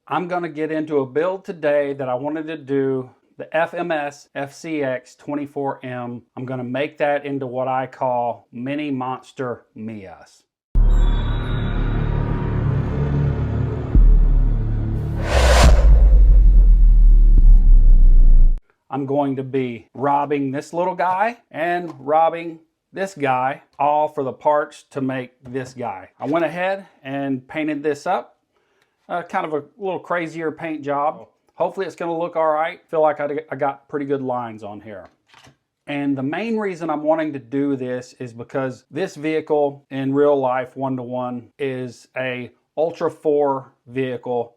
I'm going to get into a build today that I wanted to do, the FMS FCX24M. I'm going to make that into what I call mini monster MEUS. I'm going to be robbing this little guy and robbing this guy, all for the parts to make this guy. I went ahead and painted this up. Kind of a little crazier paint job. Hopefully it's going to look all right. Feel like I got pretty good lines on here. And the main reason I'm wanting to do this is because this vehicle in real life, one-to-one, is a Ultra 4 vehicle.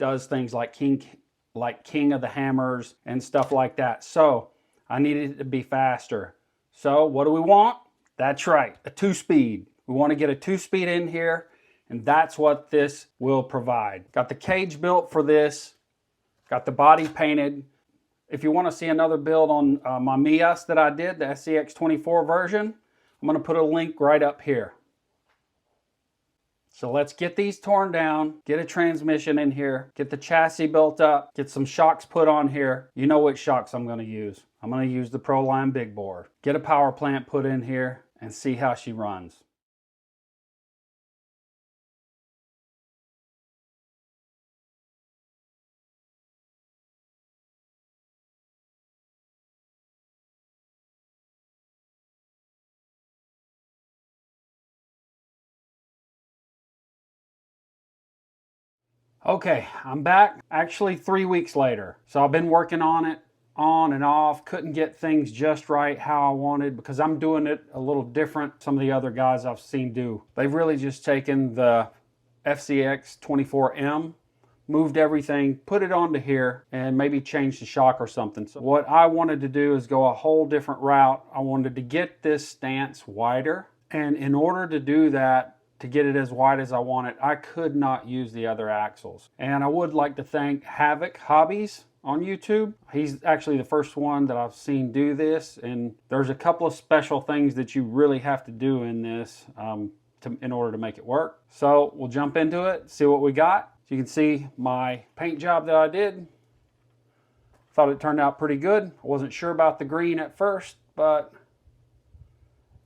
Does things like King of the Hammers and stuff like that. So I needed it to be faster. So what do we want? That's right, a 2-speed. We want to get a 2-speed in here, and that's what this will provide. Got the cage built for this, got the body painted. If you want to see another build on my MEUS that I did, the SCX24 version, I'm going to put a link right up here. So let's get these torn down, get a transmission in here, get the chassis built up, get some shocks put on here. You know which shocks I'm going to use. I'm going to use the Proline big bore. Get a power plant put in here and see how she runs. Okay, I'm back actually 3 weeks later. So I've been working on it on and off, couldn't get things just right how I wanted because I'm doing it a little different some of the other guys I've seen do. They've really just taken the FCX24M, moved everything, put it onto here, and maybe changed the shock or something. So what I wanted to do is go a whole different route. I wanted to get this stance wider, and in order to do that, to get it as wide as I want it, I could not use the other axles. And I would like to thank Havoc Hobbies on YouTube. He's actually the first one that I've seen do this, and there's a couple of special things that you really have to do in this in order to make it work. So we'll jump into it, see what we got. So you can see my paint job that I did. Thought it turned out pretty good. I wasn't sure about the green at first, but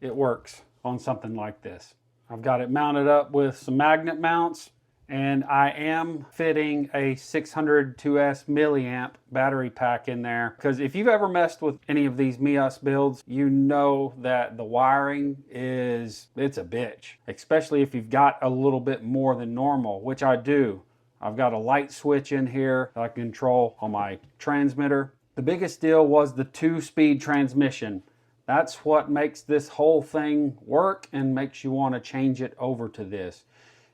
it works on something like this. I've got it mounted up with some magnet mounts, and I am fitting a 602S milliamp battery pack in there, because if you've ever messed with any of these MEUS builds, you know that the wiring it's a bitch, especially if you've got a little bit more than normal, which I do. I've got a light switch in here that I can control on my transmitter. The biggest deal was the 2-speed transmission. That's what makes this whole thing work and makes you want to change it over to this.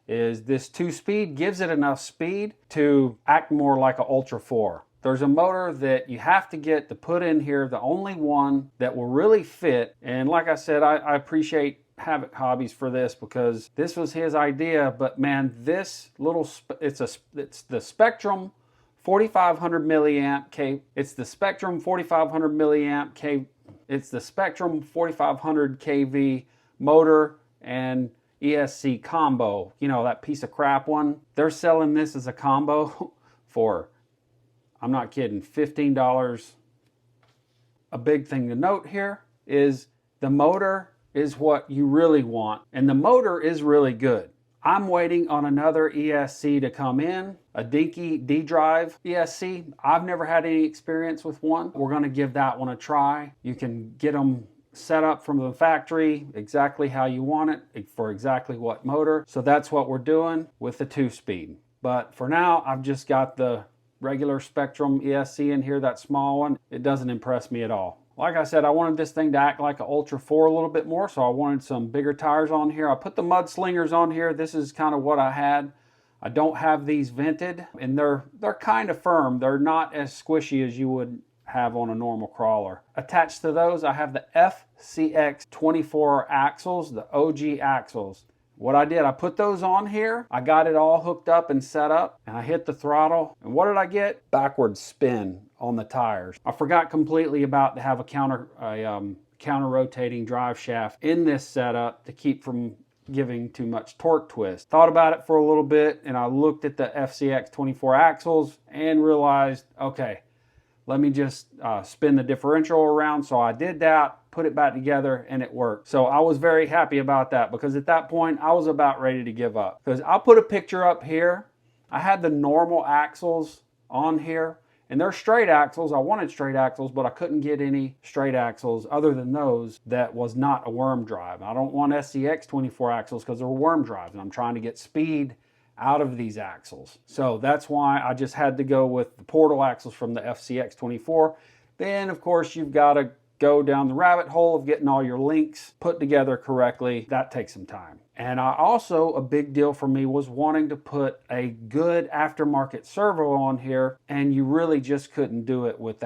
Is this 2-speed gives it enough speed to act more like an Ultra 4. There's a motor that you have to get to put in here, the only one that will really fit. And like I said, I appreciate Havoc Hobbies for this because this was his idea. But man, this little, it's the Spectrum 4500 milliamp K. It's the Spectrum 4500 milliamp K. It's the Spectrum 4500 kV motor and ESC combo. You know, that piece of crap one. They're selling this as a combo for, I'm not kidding, $15. A big thing to note here is the motor is what you really want. And the motor is really good. I'm waiting on another ESC to come in, a dinky D-Drive ESC. I've never had any experience with one. We're going to give that one a try. You can get them set up from the factory exactly how you want it for exactly what motor. So that's what we're doing with the 2-speed. But for now, I've just got the regular Spectrum ESC in here, that small one. It doesn't impress me at all. Like I said, I wanted this thing to act like an Ultra 4 a little bit more, so I wanted some bigger tires on here. I put the Mudslingers on here. This is kind of what I had. I don't have these vented, and they're kind of firm. They're not as squishy as you would have on a normal crawler. Attached to those, I have the FCX24 axles, the OG axles. What I did, I put those on here. I got it all hooked up and set up, and I hit the throttle. And what did I get? Backwards spin on the tires. I forgot completely about to have a counter rotating drive shaft in this setup to keep from giving too much torque twist. Thought about it for a little bit, and I looked at the FCX24 axles and realized, okay, let me just spin the differential around. So I did that, put it back together, and it worked. So I was very happy about that, because at that point I was about ready to give up. Because I'll put a picture up here. I had the normal axles on here, and they're straight axles. I wanted straight axles, but I couldn't get any straight axles other than those that was not a worm drive. I don't want SCX24 axles because they're worm drives, and I'm trying to get speed out of these axles. So that's why I just had to go with the portal axles from the FCX24. Then of course you've got to go down the rabbit hole of getting all your links put together correctly. That takes some time. And I also, a big deal for me was wanting to put a good aftermarket servo on here, and you really just couldn't do it with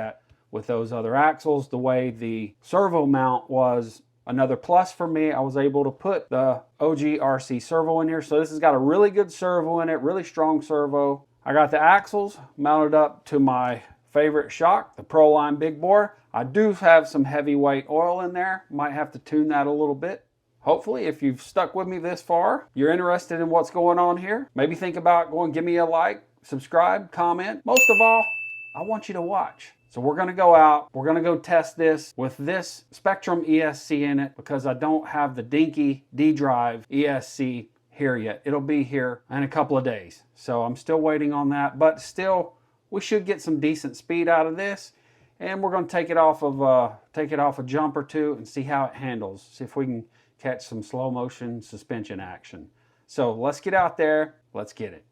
those other axles. The way the servo mount was another plus for me, I was able to put the OG RC servo in here. So this has got a really good servo in it, really strong servo. I got the axles mounted up to my favorite shock, the Proline Big Bore. I do have some heavyweight oil in there. Might have to tune that a little bit. Hopefully, if you've stuck with me this far, you're interested in what's going on here. Maybe think about going, give me a like, subscribe, comment. Most of all, I want you to watch. So we're going to go out, we're going to go test this with this Spectrum ESC in it, because I don't have the dinky D-Drive ESC here yet. It'll be here in a couple of days. So I'm still waiting on that, but still, we should get some decent speed out of this. And we're going to take it off a jump or two and see how it handles. See if we can catch some slow motion suspension action. So let's get out there, let's get it.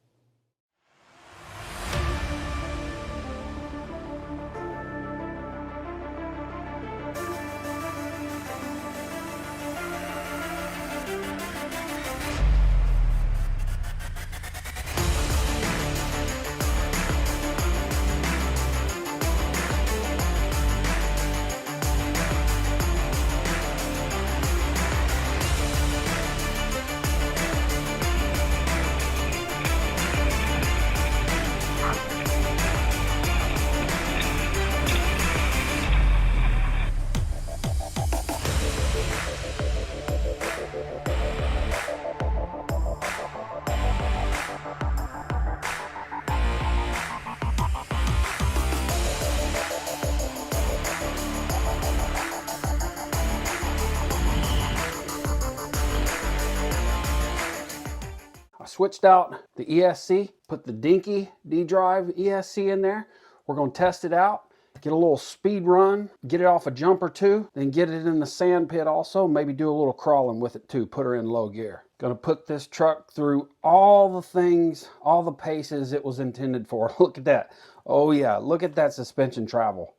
I switched out the ESC, put the dinky D-Drive ESC in there. We're going to test it out, get a little speed run, get it off a jump or two, then get it in the sand pit also, maybe do a little crawling with it too, put her in low gear. Going to put this truck through all the things, all the paces it was intended for. Look at that. Oh yeah, look at that suspension travel.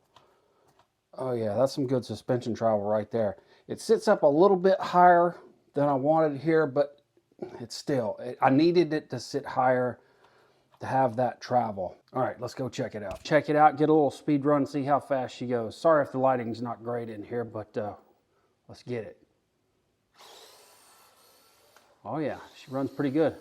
Oh yeah, that's some good suspension travel right there. It sits up a little bit higher than I wanted here, but it's still, I needed it to sit higher to have that travel. All right, let's go check it out. Check it out, get a little speed run, see how fast she goes. Sorry if the lighting's not great in here, but let's get it. Oh yeah, she runs pretty good.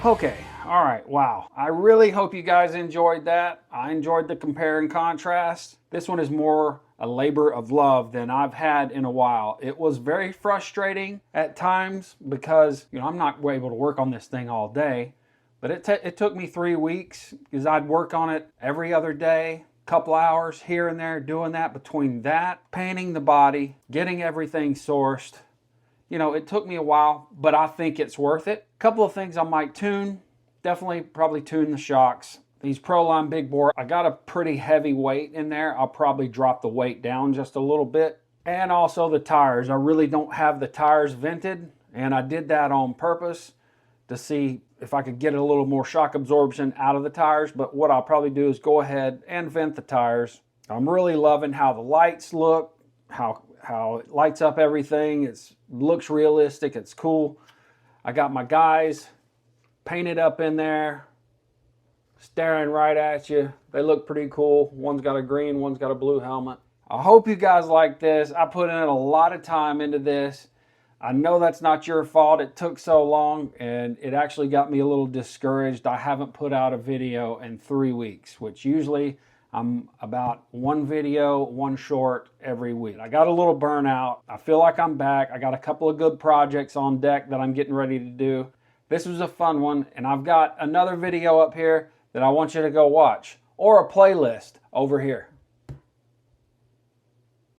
Okay, all right, wow. I really hope you guys enjoyed that. I enjoyed the compare and contrast. This one is more a labor of love than I've had in a while. It was very frustrating at times because, you know, I'm not able to work on this thing all day, but it took me 3 weeks because I'd work on it every other day, couple hours here and there, doing that. Between that, painting the body, getting everything sourced, you know, it took me a while, but I think it's worth it. A couple of things I might tune. Definitely probably tune the shocks. These Proline big bore, I got a pretty heavy weight in there. I'll probably drop the weight down just a little bit. And also the tires. I really don't have the tires vented, and I did that on purpose to see if I could get a little more shock absorption out of the tires. But what I'll probably do is go ahead and vent the tires. I'm really loving how the lights look, how it lights up everything. It looks realistic. It's cool. I got my guys painted up in there, staring right at you. They look pretty cool. One's got a green, one's got a blue helmet. I hope you guys like this. I put in a lot of time into this. I know that's not your fault. It took so long, and it actually got me a little discouraged. I haven't put out a video in 3 weeks, which usually I'm about one video, one short every week. I got a little burnout. I feel like I'm back. I got a couple of good projects on deck that I'm getting ready to do. This was a fun one, and I've got another video up here that I want you to go watch, or a playlist over here.